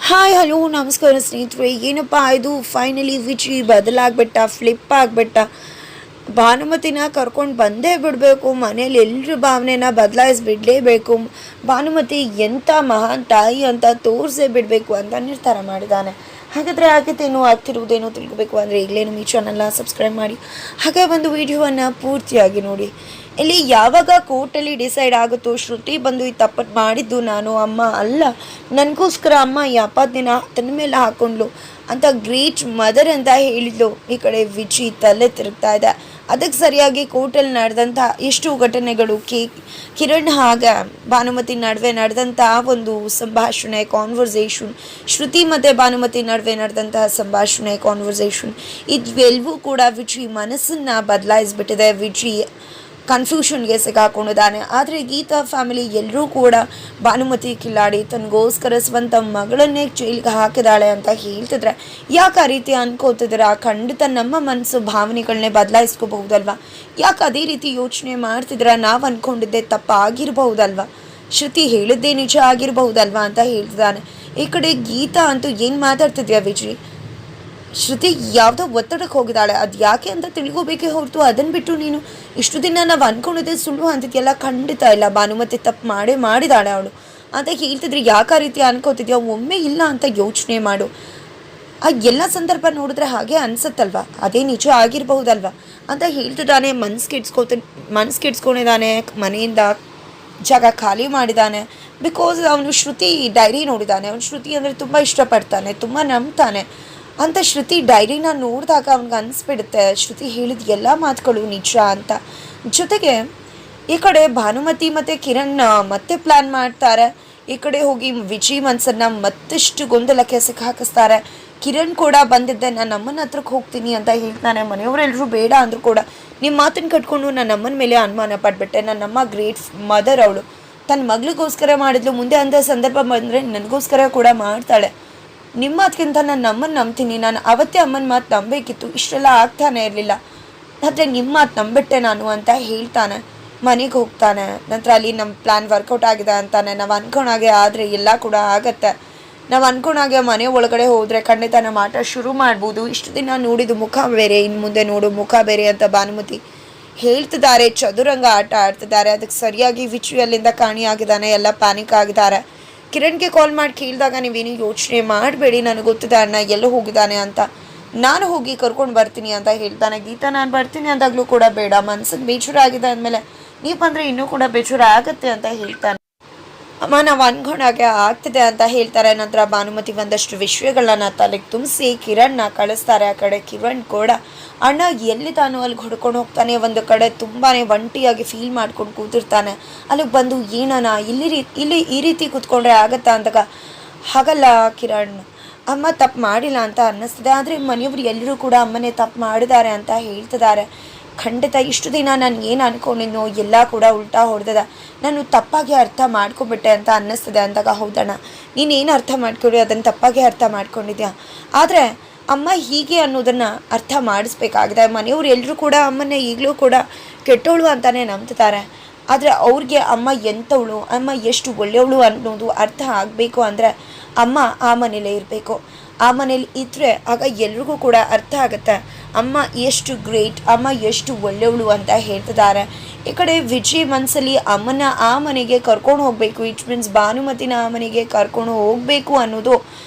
Hi hello ನಮಸ್ಕಾರ ಸ್ನೇಹಿತರೆ. ಏನಪ್ಪ ಇದು ಫೈನಲಿ ವಿಚಿ ಬದಲಾಗ್ಬಿಟ್ಟ, ಫ್ಲಿಪ್ ಆಗಿಬಿಟ್ಟ. ಭಾನುಮತಿನ ಕರ್ಕೊಂಡು ಬಂದೇ ಬಿಡಬೇಕು, ಮನೇಲಿ ಎಲ್ಲರ ಭಾವನೆನ ಬದಲಾಯಿಸ್ಬಿಡಲೇಬೇಕು. ಭಾನುಮತಿ ಎಂಥ ಮಹಾನ್ ತಾಯಿ ಅಂತ ತೋರಿಸೇ ಬಿಡಬೇಕು ಅಂತ ನಿರ್ಧಾರ ಮಾಡಿದ್ದಾನೆ. ಹಾಗಾದರೆ ಆಗತ್ತೇನೋ ಆಗ್ತಿರುವುದೇನೋ ತಿಳ್ಕೊಬೇಕು ಅಂದರೆ ಈಗಲೇನು ಈ ಚಾನಲ್ನ ಸಬ್ಸ್ಕ್ರೈಬ್ ಮಾಡಿ, ಹಾಗೆ ಒಂದು ವಿಡಿಯೋವನ್ನು ಪೂರ್ತಿಯಾಗಿ ನೋಡಿ. ಇಲ್ಲಿ ಯಾವಾಗ ಕೋರ್ಟಲ್ಲಿ ಡಿಸೈಡ್ ಆಗುತ್ತೋ ಶ್ರುತಿ ಬಂದು ಈ ತಪ್ಪಟ್ಟು ಮಾಡಿದ್ದು ನಾನು ಅಮ್ಮ ಅಲ್ಲ, ನನಗೋಸ್ಕರ ಅಮ್ಮ ಈ ಆಪಾದನೆನ ತನ್ನ ಮೇಲೆ ಹಾಕೊಂಡ್ಲು ಅಂತ ಗ್ರೇಟ್ ಮದರ್ ಅಂತ ಹೇಳಿದ್ಲು. ಈ ಕಡೆ ವಿಚಿ ತಲೆ ತಿರುಗ್ತಾ ಇದೆ. ಅದಕ್ಕೆ ಸರಿಯಾಗಿ ಕೋರ್ಟಲ್ಲಿ ನಡೆದಂಥ ಎಷ್ಟು ಘಟನೆಗಳು, ಕಿರಣ್ ಹಾಗೆ ಭಾನುಮತಿ ನಡುವೆ ನಡೆದಂಥ ಒಂದು ಸಂಭಾಷಣೆ, ಕಾನ್ವರ್ಸೇಷನ್, ಶ್ರುತಿ ಮತ್ತು ಭಾನುಮತಿ ನಡುವೆ ನಡೆದಂತಹ ಸಂಭಾಷಣೆ, ಕಾನ್ವರ್ಸೇಷನ್, ಇದೆಲ್ಲವೂ ಕೂಡ ವಿಚಿ ಮನಸ್ಸನ್ನು ಬದಲಾಯಿಸ್ಬಿಟ್ಟಿದೆ. ವಿಚಿ ಕನ್ಫ್ಯೂಷನ್ಗೆ ಸಿಗಾಕೊಂಡಿದ್ದಾನೆ. ಆದರೆ ಗೀತಾ ಫ್ಯಾಮಿಲಿ ಎಲ್ಲರೂ ಕೂಡ ಭಾನುಮತಿ ಕಿಲಾಡಿ ತನಗೋಸ್ಕರ ಸ್ವಂತ ಮಗಳನ್ನೇ ಜೈಲಿಗೆ ಹಾಕಿದಾಳೆ ಅಂತ ಹೇಳ್ತಿದ್ರೆ ಯಾಕೆ ಆ ರೀತಿ ಅನ್ಕೋತಿದ್ರೆ? ಖಂಡಿತ ನಮ್ಮ ಮನಸ್ಸು ಭಾವನೆಗಳನ್ನೇ ಬದಲಾಯಿಸ್ಕೋಬಹುದಲ್ವ? ಯಾಕೆ ಅದೇ ರೀತಿ ಯೋಚನೆ ಮಾಡ್ತಿದ್ರೆ? ನಾವು ಅಂದ್ಕೊಂಡಿದ್ದೆ ತಪ್ಪಾಗಿರ್ಬಹುದಲ್ವ? ಶ್ರುತಿ ಹೇಳಿದ್ದೇ ನಿಜ ಆಗಿರಬಹುದಲ್ವಾ ಅಂತ ಹೇಳ್ತಿದ್ದಾನೆ. ಈ ಕಡೆ ಗೀತಾ ಅಂತೂ ಏನು ಮಾತಾಡ್ತಿದ್ಯಾ ವಿಜಯ್? ಶ್ರುತಿ ಯಾವುದೋ ಒತ್ತಡಕ್ಕೆ ಹೋಗಿದ್ದಾಳೆ, ಅದು ಯಾಕೆ ಅಂತ ತಿಳ್ಕೋಬೇಕೇ ಹೊರತು ಅದನ್ನು ಬಿಟ್ಟು ನೀನು ಇಷ್ಟು ದಿನ ನಾವು ಅಂದ್ಕೊಂಡಿದ್ದೆ ಸುಳ್ಳು ಅಂತಿದ್ಯಲ್ಲ. ಖಂಡಿತ ಇಲ್ಲ, ಭಾನುಮತಿ ತಪ್ಪು ಮಾಡಿದಾಳೆ ಅವಳು ಅಂತ ಹೇಳ್ತಿದ್ರೆ ಯಾಕೆ ಆ ರೀತಿ ಅನ್ಕೋತಿದ್ಯಾ? ಒಮ್ಮೆ ಇಲ್ಲ ಅಂತ ಯೋಚನೆ ಮಾಡು. ಆ ಎಲ್ಲ ಸಂದರ್ಭ ನೋಡಿದ್ರೆ ಹಾಗೆ ಅನ್ಸತ್ತಲ್ವ, ಅದೇ ನಿಜ ಆಗಿರಬಹುದಲ್ವ ಅಂತ ಹೇಳ್ತಿದ್ದಾನೆ. ಮನ್ಸು ಕೆಡ್ಸ್ಕೊಂಡಿದ್ದಾನೆ. ಮನೆಯಿಂದ ಜಾಗ ಖಾಲಿ ಮಾಡಿದ್ದಾನೆ. ಬಿಕಾಸ್ ಅವನು ಶ್ರುತಿ ಡೈರಿ ನೋಡಿದ್ದಾನೆ. ಅವನು ಶ್ರುತಿ ಅಂದರೆ ತುಂಬ ಇಷ್ಟಪಡ್ತಾನೆ, ತುಂಬ ನಂಬ್ತಾನೆ ಅಂತ. ಶ್ರುತಿ ಡೈರಿನ ನೋಡಿದಾಗ ಅವ್ನಿಗೆ ಅನಿಸ್ಬಿಡುತ್ತೆ ಶ್ರುತಿ ಹೇಳಿದ ಎಲ್ಲ ಮಾತುಗಳು ನಿಜ ಅಂತ. ಜೊತೆಗೆ ಈ ಕಡೆ ಭಾನುಮತಿ ಮತ್ತು ಕಿರಣ್ ಮತ್ತೆ ಪ್ಲ್ಯಾನ್ ಮಾಡ್ತಾರೆ. ಈ ಕಡೆ ಹೋಗಿ ವಿಜಯ್ ಮನಸ್ಸನ್ನು ಮತ್ತಷ್ಟು ಗೊಂದಲಕ್ಕೆ ಸಿಕ್ಕಾಕಿಸ್ತಾರೆ. ಕಿರಣ್ ಕೂಡ ಬಂದಿದ್ದೆ, ನಾನು ಅಮ್ಮನ ಹತ್ರಕ್ಕೆ ಹೋಗ್ತೀನಿ ಅಂತ ಹೇಳ್ತಾನೆ. ಮನೆಯವರೆಲ್ಲರೂ ಬೇಡ ಅಂದರೂ ಕೂಡ ನಿಮ್ಮ ಮಾತನ್ನು ಕಟ್ಕೊಂಡು ನನ್ನ ಅಮ್ಮನ ಮೇಲೆ ಅನುಮಾನ ಪಡ್ಬಿಟ್ಟೆ. ನನ್ನಮ್ಮ ಗ್ರೇಟ್ ಮದರ್, ಅವಳು ತನ್ನ ಮಗಳಿಗೋಸ್ಕರ ಮಾಡಿದ್ಲು. ಮುಂದೆ ಅಂಥ ಸಂದರ್ಭ ಬಂದರೆ ನನಗೋಸ್ಕರ ಕೂಡ ಮಾಡ್ತಾಳೆ. ನಿಮ್ಮ ಮಾತಿಗಿಂತ ನಾನು ಅಮ್ಮನ ನಂಬ್ತೀನಿ. ನಾನು ಅವತ್ತೇ ಅಮ್ಮನ ಮಾತು ನಂಬಬೇಕಿತ್ತು, ಇಷ್ಟೆಲ್ಲ ಆಗ್ತಾನೆ ಇರಲಿಲ್ಲ. ಆದರೆ ನಿಮ್ಮ ಮಾತು ನಂಬಿಟ್ಟೆ ನಾನು ಅಂತ ಹೇಳ್ತಾನೆ. ಮನೆಗೆ ಹೋಗ್ತಾನೆ. ನಂತರ ಅಲ್ಲಿ ನಮ್ಮ ಪ್ಲ್ಯಾನ್ ವರ್ಕೌಟ್ ಆಗಿದೆ ಅಂತಾನೆ. ನಾವು ಅಂದ್ಕೊಂಡಾಗೆ ಆದರೆ ಎಲ್ಲ ಕೂಡ ಆಗತ್ತೆ. ನಾವು ಅಂದ್ಕೊಂಡಾಗೆ ಮನೆ ಒಳಗಡೆ ಹೋದರೆ ಖಂಡಿತ ನಮ್ಮ ಆಟ ಶುರು ಮಾಡ್ಬೋದು. ಇಷ್ಟು ದಿನ ನೋಡಿದ್ದು ಮುಖ ಬೇರೆ, ಇನ್ನು ಮುಂದೆ ನೋಡು ಮುಖ ಬೇರೆ ಅಂತ ಭಾನುಮತಿ ಹೇಳ್ತಿದ್ದಾರೆ. ಚದುರಂಗ ಆಟ ಆಡ್ತಿದ್ದಾರೆ. ಅದಕ್ಕೆ ಸರಿಯಾಗಿ ವಿಚುವಲ್ಲಿಂದ ಕಾಣಿಯಾಗಿದ್ದಾನೆ. ಎಲ್ಲ ಪ್ಯಾನಿಕ್ ಆಗಿದ್ದಾರೆ. ಕಿರಣ್ಗೆ ಕಾಲ್ ಮಾಡಿ ಕೇಳಿದಾಗ ನೀವೇನು ಯೋಚನೆ ಮಾಡಬೇಡಿ, ನನಗೆ ಗೊತ್ತಿದೆ ಅಣ್ಣ ಎಲ್ಲೋ ಹೋಗಿದ್ದಾನೆ ಅಂತ, ನಾನು ಹೋಗಿ ಕರ್ಕೊಂಡು ಬರ್ತೀನಿ ಅಂತ ಹೇಳ್ತಾನೆ. ಗೀತಾ ನಾನು ಬರ್ತೀನಿ ಅಂದಾಗಲೂ ಕೂಡ ಬೇಡ, ಮನ್ಸಿಗೆ ಬೇಜಾರ ಆಗಿದೆ ಅಂದಮೇಲೆ ನೀವು ಬಂದರೆ ಇನ್ನೂ ಕೂಡ ಬೇಜಾರ ಆಗುತ್ತೆ ಅಂತ ಹೇಳ್ತಾನೆ. ಅಮ್ಮ ನಾವು ಅನ್ಕೊಂಡಾಗೆ ಆಗ್ತಿದೆ ಅಂತ ಹೇಳ್ತಾರೆ. ನಂತರ ಭಾನುಮತಿ ಒಂದಷ್ಟು ವಿಷಯಗಳನ್ನ ತಲೆಗೆ ತುಂಬಿಸಿ ಕಿರಣ್ನ ಕಳಿಸ್ತಾರೆ. ಆ ಕಡೆ ಕಿರಣ್ ಕೂಡ ಅಣ್ಣ ಎಲ್ಲಿ ತಾನು ಅಲ್ಲಿಗೆ ಹೊಡ್ಕೊಂಡು ಹೋಗ್ತಾನೆ. ಒಂದು ಕಡೆ ತುಂಬಾ ಒಂಟಿಯಾಗಿ ಫೀಲ್ ಮಾಡ್ಕೊಂಡು ಕೂತಿರ್ತಾನೆ. ಅಲ್ಲಿಗೆ ಬಂದು ಏನನ ಇಲ್ಲಿ ಈ ರೀತಿ ಕೂತ್ಕೊಂಡ್ರೆ ಆಗತ್ತಾ ಅಂದಾಗ ಹಾಗಲ್ಲ ಕಿರಣ್, ಅಮ್ಮ ತಪ್ಪು ಮಾಡಿಲ್ಲ ಅಂತ ಅನ್ನಿಸ್ತಿದೆ. ಆದರೆ ಮನೆಯವರು ಎಲ್ಲರೂ ಕೂಡ ಅಮ್ಮನೇ ತಪ್ಪು ಮಾಡಿದ್ದಾರೆ ಅಂತ ಹೇಳ್ತಿದ್ದಾರೆ. ಖಂಡಿತ ಇಷ್ಟು ದಿನ ನಾನು ಏನು ಅಂದ್ಕೊಂಡಿದ್ನೋ ಎಲ್ಲ ಕೂಡ ಉಲ್ಟಾ ಹೊಡೆದ, ನಾನು ತಪ್ಪಾಗಿ ಅರ್ಥ ಮಾಡ್ಕೊಂಬಿಟ್ಟೆ ಅಂತ ಅನ್ನಿಸ್ತಿದೆ ಅಂದಾಗ ಹೌದಣ್ಣ, ನೀನೇನು ಅರ್ಥ ಮಾಡ್ಕೊಳ್ಳಿ ಅದನ್ನು ತಪ್ಪಾಗಿ ಅರ್ಥ ಮಾಡ್ಕೊಂಡಿದ್ಯಾ. ಆದರೆ ಅಮ್ಮ ಹೀಗೆ ಅನ್ನೋದನ್ನು ಅರ್ಥ ಮಾಡಿಸ್ಬೇಕಾಗಿದೆ. ಮನೆಯವರು ಎಲ್ಲರೂ ಕೂಡ ಅಮ್ಮನೇ ಈಗಲೂ ಕೂಡ ಕೆಟ್ಟವಳು ಅಂತಲೇ ನಂಬ್ತಿದ್ದಾರೆ. ಆದರೆ ಅವ್ರಿಗೆ ಅಮ್ಮ ಎಂಥವಳು, ಅಮ್ಮ ಎಷ್ಟು ಒಳ್ಳೆಯವಳು ಅನ್ನೋದು ಅರ್ಥ ಆಗಬೇಕು ಅಂದರೆ ಅಮ್ಮ ಆ ಮನೇಲೇ ಇರಬೇಕು. ಆ ಮನೇಲಿ ಇದ್ದರೆ ಆಗ ಎಲ್ರಿಗೂ ಕೂಡ ಅರ್ಥ ಆಗುತ್ತೆ ಅಮ್ಮ ಎಷ್ಟು ಗ್ರೇಟ್, ಅಮ್ಮ ಎಷ್ಟು ಒಳ್ಳೆಯವಳು ಅಂತ ಹೇಳ್ತಿದ್ದಾರೆ. ಈ ಕಡೆ ವಿಜಯ್ ಮನಸ್ಸಲ್ಲಿ ಅಮ್ಮನ ಆ ಮನೆಗೆ ಕರ್ಕೊಂಡು ಹೋಗಬೇಕು, ಇಟ್ ಮೀನ್ಸ್ ಭಾನುಮತಿನ ಆ ಮನೆಗೆ ಕರ್ಕೊಂಡು ಹೋಗಬೇಕು ಅನ್ನೋದು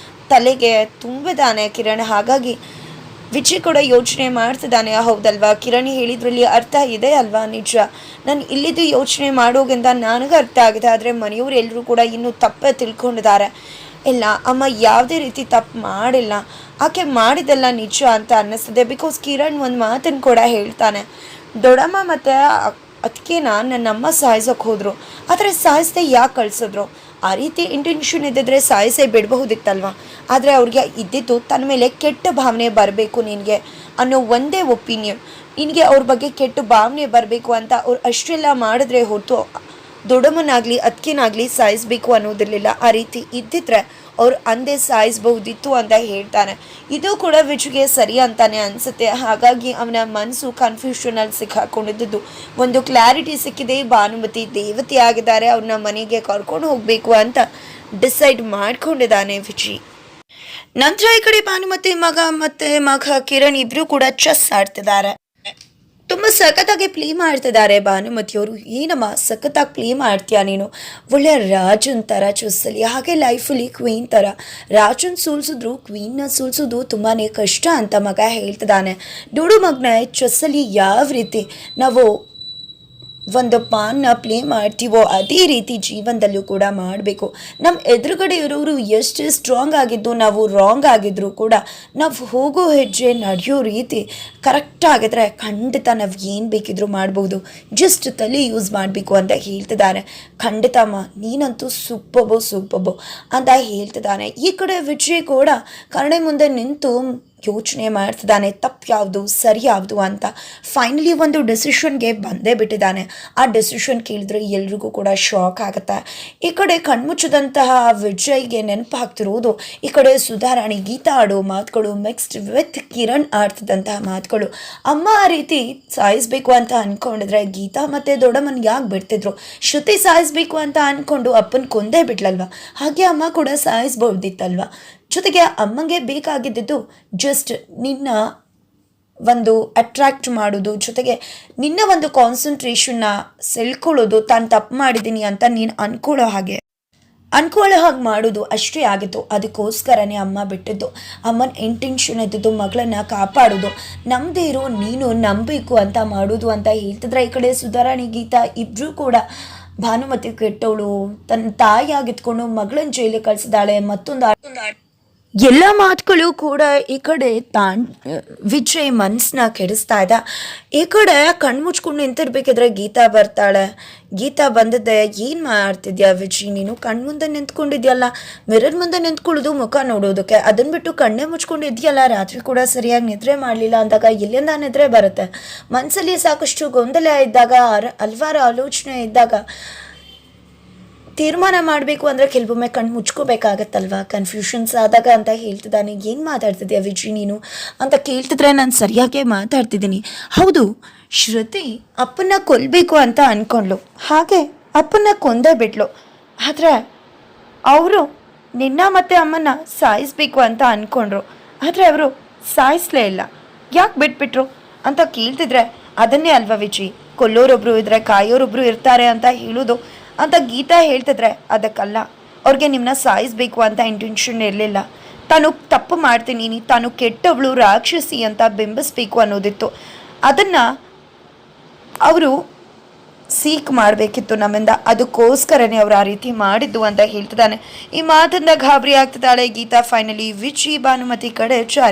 ತಲೆಗೆ ತುಂಬಿದಾನೆ ಕಿರಣ್. ಹಾಗಾಗಿ ವಿಜಯ್ ಕೂಡ ಯೋಚನೆ ಮಾಡ್ತಿದ್ದಾನೆ, ಹೌದಲ್ವಾ ಕಿರಣ್ ಹೇಳಿದ್ರಲ್ಲಿ ಅರ್ಥ ಇದೆ ಅಲ್ವಾ, ನಿಜ. ನಾನು ಇಲ್ಲಿದ್ದು ಯೋಚನೆ ಮಾಡೋಗಿಂತ ನನಗೆ ಅರ್ಥ ಆಗಿದೆ. ಆದರೆ ಮನೆಯವರು ಎಲ್ಲರೂ ಕೂಡ ಇನ್ನೂ ತಪ್ಪೇ ತಿಳ್ಕೊಂಡಿದ್ದಾರೆ. ಇಲ್ಲ, ಅಮ್ಮ ಯಾವುದೇ ರೀತಿ ತಪ್ಪು ಮಾಡಿಲ್ಲ, ಆಕೆ ಮಾಡಿದೆಲ್ಲ ನಿಜ ಅಂತ ಅನ್ನಿಸ್ತದೆ. ಬಿಕಾಸ್ ಕಿರಣ್ ಒಂದು ಮಾತನ್ನು ಕೂಡ ಹೇಳ್ತಾನೆ, ದೊಡ್ಡಮ್ಮ ಮತ್ತು ಅದಕ್ಕೇನ ನನ್ನಮ್ಮ ಸಾಯಿಸೋಕೆ ಹೋದರು, ಆದರೆ ಸಾಯಿಸದೆ ಯಾಕೆ ಕಳಿಸಿದ್ರು? ಆ ರೀತಿ ಇಂಟೆನ್ಷನ್ ಇದ್ದಿದ್ರೆ ಸಾಯಿಸೇ ಬಿಡಬಹುದಿತ್ತಲ್ವ. ಆದರೆ ಅವ್ರಿಗೆ ಇದ್ದಿದ್ದು ತನ್ನ ಮೇಲೆ ಕೆಟ್ಟ ಭಾವನೆ ಬರಬೇಕು ನಿನಗೆ ಅನ್ನೋ ಒಂದೇ ಒಪಿನಿಯನ್, ನಿನಗೆ ಅವ್ರ ಬಗ್ಗೆ ಕೆಟ್ಟ ಭಾವನೆ ಬರಬೇಕು ಅಂತ ಅವ್ರು ಅಷ್ಟೆಲ್ಲ ಮಾಡಿದ್ರೆ ಹೊರತು ದೊಡ್ಡಮ್ಮನಾಗಲಿ ಅದಕ್ಕೇನಾಗಲಿ ಸಾಯಿಸಬೇಕು ಅನ್ನೋದಿರಲಿಲ್ಲ. ಆ ರೀತಿ ಇದ್ದಿದ್ರೆ ಅವ್ರು ಅಂದೇ ಸಾಯಿಸಬಹುದಿತ್ತು ಅಂತ ಹೇಳ್ತಾನೆ. ಇದು ಕೂಡ ವಿಜುಗೆ ಸರಿ ಅಂತಾನೆ ಅನಿಸುತ್ತೆ. ಹಾಗಾಗಿ ಅವನ ಮನಸ್ಸು ಕನ್ಫ್ಯೂಷನಲ್ಲಿ ಸಿಕ್ಕಾಕೊಂಡಿದ್ದು ಒಂದು ಕ್ಲಾರಿಟಿ ಸಿಕ್ಕಿದೆ. ಭಾನುಮತಿ ದೇವತೆ ಆಗಿದ್ದಾರೆ, ಅವ್ರನ್ನ ಮನೆಗೆ ಕರ್ಕೊಂಡು ಹೋಗಬೇಕು ಅಂತ ಡಿಸೈಡ್ ಮಾಡ್ಕೊಂಡಿದ್ದಾನೆ ವಿಜಿ. ನಂತರ ಈ ಕಡೆ ಭಾನುಮತಿ ಮಗ ಕಿರಣ್ ಇಬ್ರು ಕೂಡ ಚೆಸ್ ಆಡ್ತಿದ್ದಾರೆ. ತುಂಬ ಸಖತ್ತಾಗಿ ಪ್ಲೇ ಮಾಡ್ತಿದ್ದಾರೆ ಭಾನುಮತಿಯವರು. ಏನಮ್ಮ ಸಖತ್ತಾಗಿ ಪ್ಲೇ ಮಾಡ್ತೀಯಾ ನೀನು, ಒಳ್ಳೆ ರಾಜನ್ ಥರ ಚೆಸ್ಸಲ್ಲಿ, ಹಾಗೆ ಲೈಫಲ್ಲಿ ಕ್ವೀನ್ ಥರ. ರಾಜನ್ ಸೋಲ್ಸಿದ್ರು ಕ್ವೀನ್ನ ಸೋಲ್ಸೋದು ತುಂಬಾ ಕಷ್ಟ ಅಂತ ಮಗ ಹೇಳ್ತಿದ್ದಾನೆ. ನೋಡು ಮಗನ, ಚೆಸ್ಸಲ್ಲಿ ಯಾವ ರೀತಿ ನಾವು ಒಂದು ಪಾನ್ನ ಪ್ಲೇ ಮಾಡ್ತೀವೋ ಅದೇ ರೀತಿ ಜೀವನದಲ್ಲೂ ಕೂಡ ಮಾಡಬೇಕು. ನಮ್ಮ ಎದುರುಗಡೆ ಇರೋರು ಎಷ್ಟು ಸ್ಟ್ರಾಂಗ್ ಆಗಿದ್ದು ನಾವು ರಾಂಗ್ ಆಗಿದ್ರು ಕೂಡ ನಾವು ಹೋಗೋ ಹೆಜ್ಜೆ ನಡೆಯೋ ರೀತಿ ಕರೆಕ್ಟ್ ಆಗಿದ್ರೆ ಖಂಡಿತ ನಾವು ಏನು ಬೇಕಿದ್ರೂ ಮಾಡ್ಬೋದು. ಜಸ್ಟ್ ತಲೆ ಯೂಸ್ ಮಾಡಬೇಕು ಅಂತ ಹೇಳ್ತಿದ್ದಾನೆ. ಖಂಡಿತಮ್ಮ ನೀನಂತೂ ಸೂಪಬೋ ಅಂತ ಹೇಳ್ತಿದ್ದಾನೆ. ಈ ಕಡೆ ವಿಜಯ್ ಕೂಡ ಕನ್ನಡ ಮುಂದೆ ನಿಂತು ಯೋಚನೆ ಮಾಡ್ತಿದ್ದಾನೆ, ತಪ್ಪು ಯಾವುದು ಸರಿ ಯಾವುದು ಅಂತ. ಫೈನಲಿ ಒಂದು ಡೆಸಿಷನ್ಗೆ ಬಂದೇ ಬಿಟ್ಟಿದ್ದಾನೆ. ಆ ಡೆಸಿಷನ್ ಕೇಳಿದ್ರೆ ಎಲ್ರಿಗೂ ಕೂಡ ಶಾಕ್ ಆಗುತ್ತೆ. ಈ ಕಡೆ ಕಣ್ಮುಚ್ಚದಂತಹ ವಿಜಯ್ಗೆ ನೆನಪಾಗ್ತಿರೋದು ಈ ಕಡೆ ಸುಧಾರಾಣಿ ಗೀತಾ ಆಡೋ ಮಾತುಗಳು, ನೆಕ್ಸ್ಟ್ ವಿತ್ ಕಿರಣ್ ಆಡ್ತಿದ್ದಂತಹ ಮಾತುಗಳು. ಅಮ್ಮ ಆ ರೀತಿ ಸಾಯಿಸ್ಬೇಕು ಅಂತ ಅಂದ್ಕೊಂಡಿದ್ರೆ ಗೀತಾ ಮತ್ತು ದೊಡ್ಡಮ್ಮನ ಯಾಕೆ ಬಿಡ್ತಿದ್ರು? ಶ್ರುತಿ ಸಾಯಿಸ್ಬೇಕು ಅಂತ ಅಂದ್ಕೊಂಡು ಅಪ್ಪನ ಕೊಂದೇ ಬಿಟ್ಲಲ್ವ, ಹಾಗೆ ಅಮ್ಮ ಕೂಡ ಸಾಯಿಸ್ಬೋದಿತ್ತಲ್ವ. ಜೊತೆಗೆ ಅಮ್ಮಂಗೆ ಬೇಕಾಗಿದ್ದು ಜಸ್ಟ್ ನಿನ್ನ ಒಂದು ಅಟ್ರಾಕ್ಟ್ ಮಾಡೋದು, ಜೊತೆಗೆ ನಿನ್ನ ಒಂದು ಕಾನ್ಸಂಟ್ರೇಷನ್ನ ಸೆಳ್ಕೊಳ್ಳೋದು, ತಾನು ತಪ್ಪು ಮಾಡಿದ್ದೀನಿ ಅಂತ ನೀನು ಅನ್ಕೊಳ್ಳೋ ಹಾಗೆ ಮಾಡೋದು ಅಷ್ಟೇ ಆಗಿತ್ತು. ಅದಕ್ಕೋಸ್ಕರನೇ ಅಮ್ಮ ಬಿಟ್ಟಿದ್ದು. ಅಮ್ಮನ ಇಂಟೆನ್ಷನ್ ಇದ್ದಿದ್ದು ಮಗಳನ್ನ ಕಾಪಾಡೋದು, ನಮ್ಮದೇ ಇರೋ ನೀನು ನಂಬಬೇಕು ಅಂತ ಮಾಡೋದು ಅಂತ ಹೇಳ್ತಿದ್ರೆ. ಈ ಕಡೆ ಸುಧಾರಾಣಿ ಗೀತಾ ಇಬ್ಬರೂ ಕೂಡ ಭಾನುಮತಿ ಕೆಟ್ಟವಳು, ತನ್ನ ತಾಯಿಯಾಗಿತ್ಕೊಂಡು ಮಗಳನ್ನ ಜೈಲಿಗೆ ಕಳಿಸಿದಾಳೆ, ಮತ್ತೊಂದು ಎಲ್ಲ ಮಾತುಗಳು ಕೂಡ ಈ ಕಡೆ ವಿಜಯ್ ಮನಸ್ಸನ್ನ ಕೆಡಿಸ್ತಾ ಇದ್ದ. ಈ ಕಡೆ ಕಣ್ಮುಚ್ಕೊಂಡು ನಿಂತಿರ್ಬೇಕಿದ್ರೆ ಗೀತಾ ಬರ್ತಾಳೆ. ಗೀತಾ ಬಂದದ್ದೆ, ಏನು ಮಾಡ್ತಿದ್ಯಾ ವಿಜಯ್ ನೀನು? ಕಣ್ಮುಂದೆ ನಿಂತ್ಕೊಂಡಿದ್ಯಲ್ಲ, ಮಿರರ್ ಮುಂದೆ ನಿಂತ್ಕೊಳ್ಳೋದು ಮುಖ ನೋಡೋದಕ್ಕೆ, ಅದನ್ನು ಬಿಟ್ಟು ಕಣ್ಣೇ ಮುಚ್ಕೊಂಡಿದ್ಯಲ್ಲ. ರಾತ್ರಿ ಕೂಡ ಸರಿಯಾಗಿ ನಿದ್ರೆ ಮಾಡಲಿಲ್ಲ ಅಂದಾಗ ಎಲ್ಲಿಂದ ನಿದ್ರೆ ಬರುತ್ತೆ? ಮನಸ್ಸಲ್ಲಿ ಸಾಕಷ್ಟು ಗೊಂದಲ ಇದ್ದಾಗ, ಹಲವಾರು ಆಲೋಚನೆ ಇದ್ದಾಗ ತೀರ್ಮಾನ ಮಾಡಬೇಕು ಅಂದರೆ ಕೆಲವೊಮ್ಮೆ ಕಣ್ಣು ಮುಚ್ಕೋಬೇಕಾಗತ್ತಲ್ವ, ಕನ್ಫ್ಯೂಷನ್ಸ್ ಆದಾಗ ಅಂತ ಹೇಳ್ತಿದ್ದಾನೆ. ಏನು ಮಾತಾಡ್ತಿದ್ಯಾ ವಿಜಯ್ ನೀನು ಅಂತ ಕೇಳ್ತಿದ್ರೆ ನಾನು ಸರಿಯಾಗೇ ಮಾತಾಡ್ತಿದ್ದೀನಿ. ಹೌದು, ಶ್ರುತಿ ಅಪ್ಪನ್ನ ಕೊಲ್ಲಬೇಕು ಅಂತ ಅಂದ್ಕೊಂಡ್ಲು, ಹಾಗೆ ಅಪ್ಪನ್ನ ಕೊಂದೇ ಬಿಟ್ಲು. ಆದರೆ ಅವರು ನಿನ್ನ ಮತ್ತು ಅಮ್ಮನ್ನ ಸಾಯಿಸ್ಬೇಕು ಅಂತ ಅಂದ್ಕೊಂಡ್ರು, ಆದರೆ ಅವರು ಸಾಯಿಸಲೇ ಇಲ್ಲ. ಯಾಕೆ ಬಿಟ್ಬಿಟ್ರು ಅಂತ ಕೇಳ್ತಿದ್ರೆ ಅದನ್ನೇ ಅಲ್ವಾ ವಿಜಯ್, ಕೊಲ್ಲೋರೊಬ್ಬರು ಇದ್ರೆ ಕಾಯೋರೊಬ್ಬರು ಇರ್ತಾರೆ ಅಂತ ಹೇಳೋದು ಅಂತ ಗೀತಾ ಹೇಳ್ತಿದ್ರೆ ಅದಕ್ಕಲ್ಲ. ಅವ್ರಿಗೆ ನಿಮ್ಮನ್ನ ಸಾಯಿಸಬೇಕು ಅಂತ ಇಂಟೆನ್ಷನ್ ಇರಲಿಲ್ಲ. ತಾನು ತಪ್ಪು ಮಾಡ್ತೀನಿ, ತಾನು ಕೆಟ್ಟವಳು ರಾಕ್ಷಸಿ ಅಂತ ಬಿಂಬಿಸ್ಬೇಕು ಅನ್ನೋದಿತ್ತು. ಅದನ್ನು ಅವರು ಸೀಕ್ ಮಾಡಬೇಕಿತ್ತು ನಮ್ಮಿಂದ, ಅದಕ್ಕೋಸ್ಕರನೇ ಅವ್ರು ಆ ರೀತಿ ಮಾಡಿದ್ದು ಅಂತ ಹೇಳ್ತಿದ್ದಾನೆ. ಈ ಮಾತಿಂದ ಗಾಬರಿ ಆಗ್ತಿದ್ದಾಳೆ ಗೀತಾ. ಫೈನಲಿ ವಿಜಿ ಭಾನುಮತಿ ಕಡೆ